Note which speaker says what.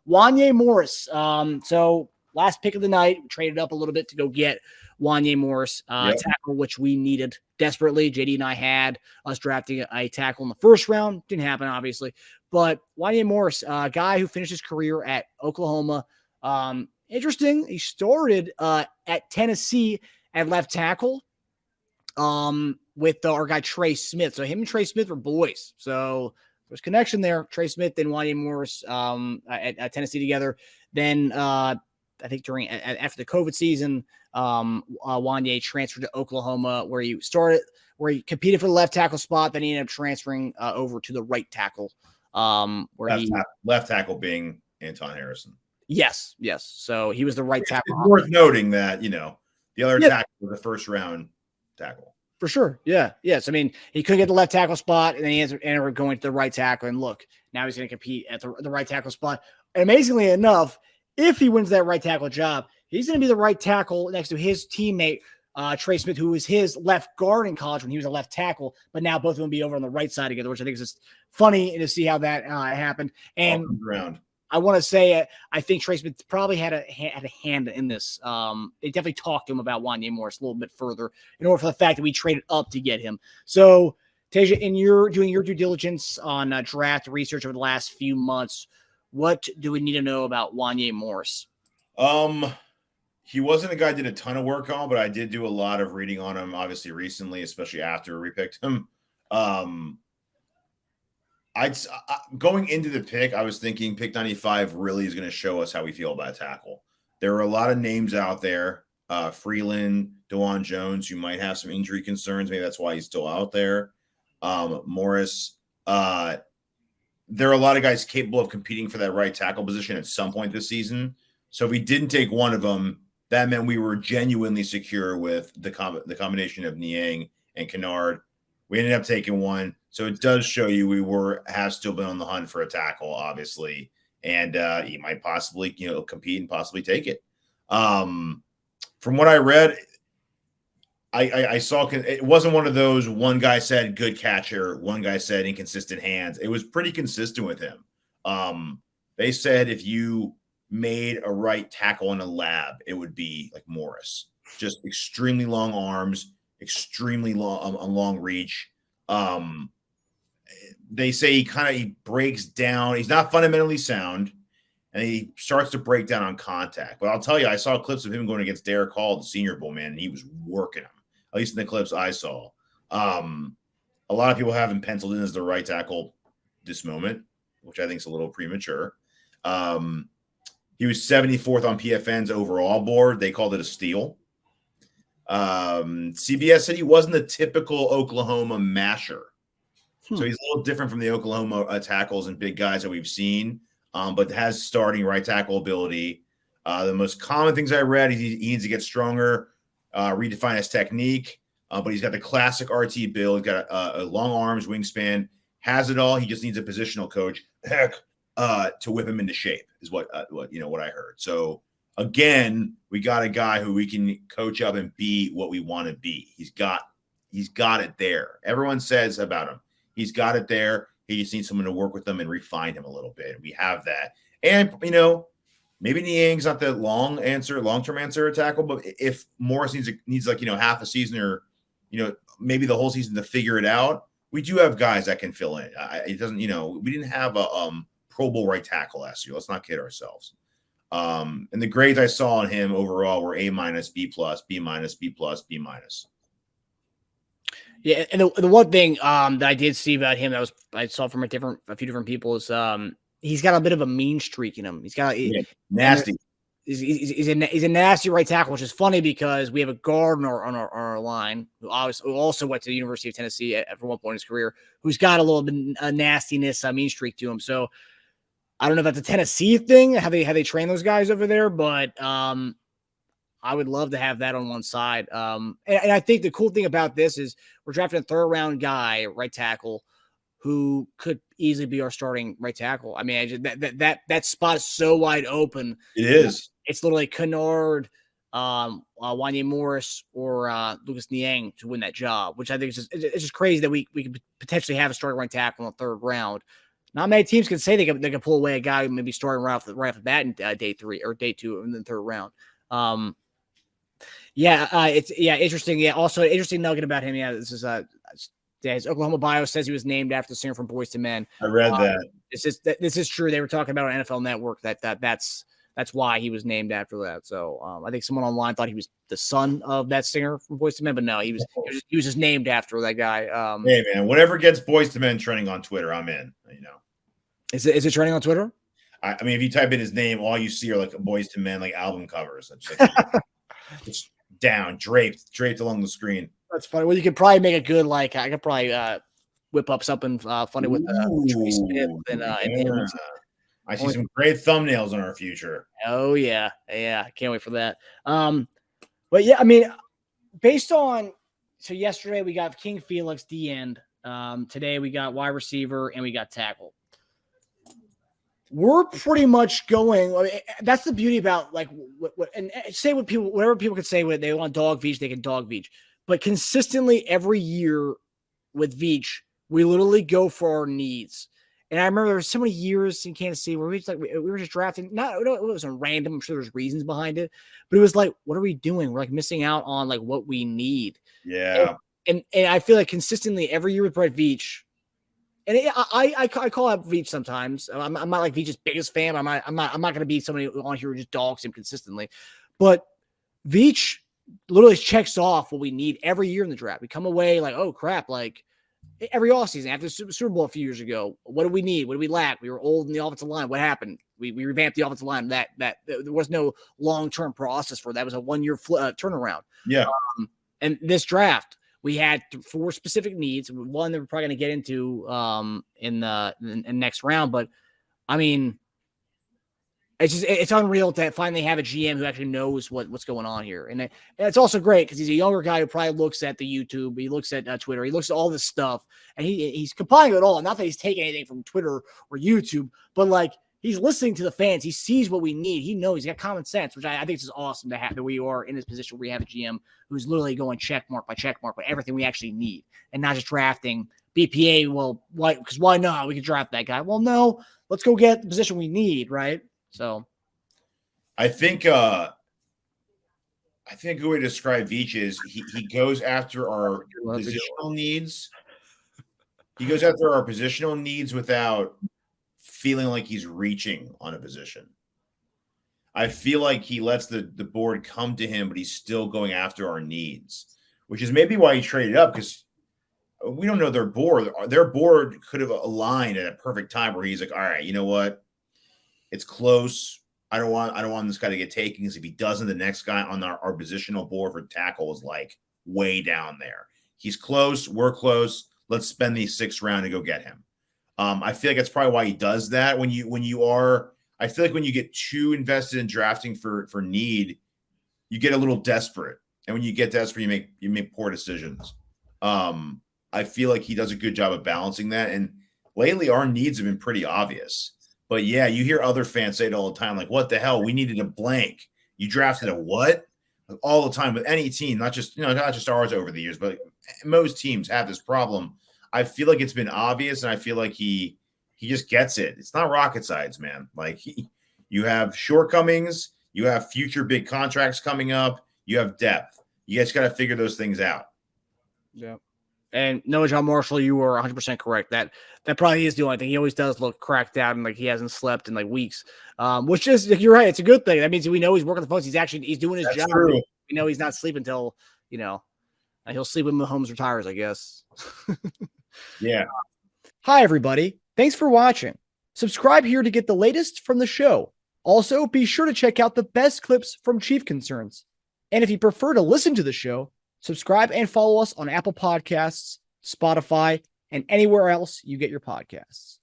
Speaker 1: Wanya Morris. So last pick of the night, we traded up a little bit to go get Wanya Morris, tackle, which we needed desperately. JD and I had us drafting a tackle in the first round. Didn't happen, obviously. But Wanya Morris, a guy who finished his career at Oklahoma. Interesting. He started at Tennessee at left tackle with our guy Trey Smith. So him and Trey Smith were boys. So there's connection there. Trey Smith and Wanya Morris at Tennessee together. Then I think after the COVID season, Wanya transferred to Oklahoma, where he competed for the left tackle spot. Then he ended up transferring over to the right tackle.
Speaker 2: Left tackle being Anton Harrison.
Speaker 1: Yes. So he was the right tackle.
Speaker 2: It's worth noting that the other tackle was a first round tackle.
Speaker 1: For sure. Yeah. Yes. I mean, he could get the left tackle spot, and then he ended up going to the right tackle. And look, now he's going to compete at the right tackle spot. And amazingly enough, if he wins that right tackle job, he's going to be the right tackle next to his teammate, Trey Smith, who was his left guard in college when he was a left tackle. But now both of them be over on the right side together, which I think is just funny to see how that happened. And I want to say, I think Trey Smith probably had a hand in this. They definitely talked to him about Wanya Morris a little bit further in order for the fact that we traded up to get him. So, Teja, in your doing your due diligence on draft research over the last few months, what do we need to know about Wanya Morris?
Speaker 2: He wasn't a guy I did a ton of work on, but I did do a lot of reading on him, obviously recently, especially after we picked him. Going into the pick, I was thinking pick 95 really is going to show us how we feel about tackle. There are a lot of names out there, Freeland, DeJuan Jones, who might have some injury concerns. Maybe that's why he's still out there. Morris. There are a lot of guys capable of competing for that right tackle position at some point this season. So if we didn't take one of them, that meant we were genuinely secure with the combination of Niang and Kennard. We ended up taking one. So it does show you we have still been on the hunt for a tackle, obviously. And he might possibly, compete and possibly take it. From what I read, I saw it wasn't one of those one guy said good catcher, one guy said inconsistent hands. It was pretty consistent with him. They said if you made a right tackle in a lab, it would be like Morris. Just extremely long arms, extremely long reach. They say he breaks down. He's not fundamentally sound, and he starts to break down on contact. But I'll tell you, I saw clips of him going against Derek Hall at the Senior Bowl, man, and he was working him, at least in the clips I saw. A lot of people have him penciled in as the right tackle this moment, which I think is a little premature. He was 74th on PFN's overall board. They called it a steal. CBS said he wasn't the typical Oklahoma masher. So he's a little different from the Oklahoma tackles and big guys that we've seen, but has starting right tackle ability. The most common things I read, he needs to get stronger, redefine his technique, but he's got the classic RT build. He's got long arms, wingspan, has it all. He just needs a positional coach to whip him into shape is what I heard. So again, we got a guy who we can coach up and be what we want to be. He's got it there. Everyone says about him, he's got it there. He just needs someone to work with him and refine him a little bit. We have that. And, maybe Niang's not the long-term answer at tackle, but if Morris needs half a season or, maybe the whole season to figure it out, we do have guys that can fill in. It doesn't, we didn't have a Pro Bowl right tackle last year. Let's not kid ourselves. And the grades I saw on him overall were A-, B+, B-, B+, B-.
Speaker 1: Yeah, and the one thing that I did see about him that I saw from a few different people is he's got a bit of a mean streak in him. He's got
Speaker 2: nasty.
Speaker 1: He's a nasty right tackle, which is funny because we have a guard on our line who also went to the University of Tennessee at one point in his career, who's got a little bit of nastiness, mean streak to him. So I don't know if that's a Tennessee thing, how they train those guys over there, but I would love to have that on one side. And I think the cool thing about this is we're drafting a third-round guy, right tackle, who could easily be our starting right tackle. I mean, that spot is so wide open.
Speaker 2: It is.
Speaker 1: It's literally Kennard, Wanya Morris, or Lucas Niang to win that job, which I think it's just crazy that we could potentially have a starting right tackle in the third round. Not many teams can say they can pull away a guy who maybe starting right off the bat in day 3 or day 2 in the third round. It's interesting. Yeah, also interesting nugget about him. Yeah, this is his Oklahoma bio says he was named after the singer from Boyz II Men.
Speaker 2: I read that.
Speaker 1: This is true. They were talking about on NFL Network that's why he was named after that. So I think someone online thought he was the son of that singer from Boyz II Men, but no, he was just named after that guy.
Speaker 2: Hey man, whatever gets Boyz II Men trending on Twitter, I'm in.
Speaker 1: Is it trending on Twitter?
Speaker 2: I mean, if you type in his name, all you see are like Boyz II Men like album covers. It's down, draped along the screen.
Speaker 1: That's funny. Well, you could probably make a good I could probably whip up something funny with Trey Smith and him.
Speaker 2: I see some great thumbnails in our future.
Speaker 1: Oh yeah, I can't wait for that. But yeah, I mean, based on yesterday we got King Felix D end. Today we got wide receiver and we got tackle. We're pretty much going. I mean, that's the beauty about whatever people could say when they want dog Veach, they can dog Veach. But consistently every year with Veach, we literally go for our needs. And I remember there were so many years in Kansas City where we were just drafting. It wasn't random. I'm sure there's reasons behind it, but it was like, what are we doing? We're missing out on what we need.
Speaker 2: Yeah.
Speaker 1: And I feel like consistently every year with Brett Veach. And I call out Veach sometimes. I'm not Veach's biggest fan. I'm not going to be somebody on here who just dogs him consistently. But Veach literally checks off what we need every year in the draft. We come away oh crap, every offseason after the Super Bowl a few years ago. What do we need? What do we lack? We were old in the offensive line. What happened? We revamped the offensive line. That there was no long-term process for that. It was a 1-year turnaround.
Speaker 2: Yeah.
Speaker 1: And this draft, we had 4 specific needs. One that we're probably going to get into in the next round. But I mean, it's unreal to finally have a GM who actually knows what's going on here. And it's also great because he's a younger guy who probably looks at the YouTube. He looks at Twitter. He looks at all this stuff. And he's compiling it all. Not that he's taking anything from Twitter or YouTube, but he's listening to the fans. He sees what we need. He knows. He's got common sense, which I think is awesome to have, that we are in this position where we have a GM who's literally going check mark by check mark by everything we actually need and not just drafting BPA. Well, why not? We can draft that guy. Well, no, let's go get the position we need, right? So
Speaker 2: I think a good way to describe Veach is he goes after our positional needs. He goes after our positional needs without feeling like he's reaching on a position. I feel like he lets the board come to him, but he's still going after our needs, which is maybe why he traded up, because we don't know their board. Their board could have aligned at a perfect time where he's like, all right, you know what? It's close. I don't want this guy to get taken, because if he doesn't, the next guy on our positional board for tackle is way down there. He's close. We're close. Let's spend the 6th round to go get him. I feel like that's probably why he does that. I feel like when you get too invested in drafting for need, you get a little desperate. And when you get desperate, you make poor decisions. I feel like he does a good job of balancing that. And lately our needs have been pretty obvious. But yeah, you hear other fans say it all the time, what the hell? We needed a blank. You drafted a what? All the time with any team, not just ours over the years, but most teams have this problem. I feel like it's been obvious, and I feel like he just gets it. It's not rocket science, man. You have shortcomings, you have future big contracts coming up, you have depth. You guys got to figure those things out.
Speaker 1: Yeah. And Noah John Marshall, you were 100% correct. That probably is the only thing. He always does look cracked out and he hasn't slept in weeks. Which is, you're right, it's a good thing. That means we know he's working the phones. He's doing his job.
Speaker 2: True.
Speaker 1: We know he's not sleeping until he'll sleep when Mahomes retires, I guess.
Speaker 2: Yeah.
Speaker 1: Hi, everybody. Thanks for watching. Subscribe here to get the latest from the show. Also, be sure to check out the best clips from Chief Concerns. And if you prefer to listen to the show, subscribe and follow us on Apple Podcasts, Spotify, and anywhere else you get your podcasts.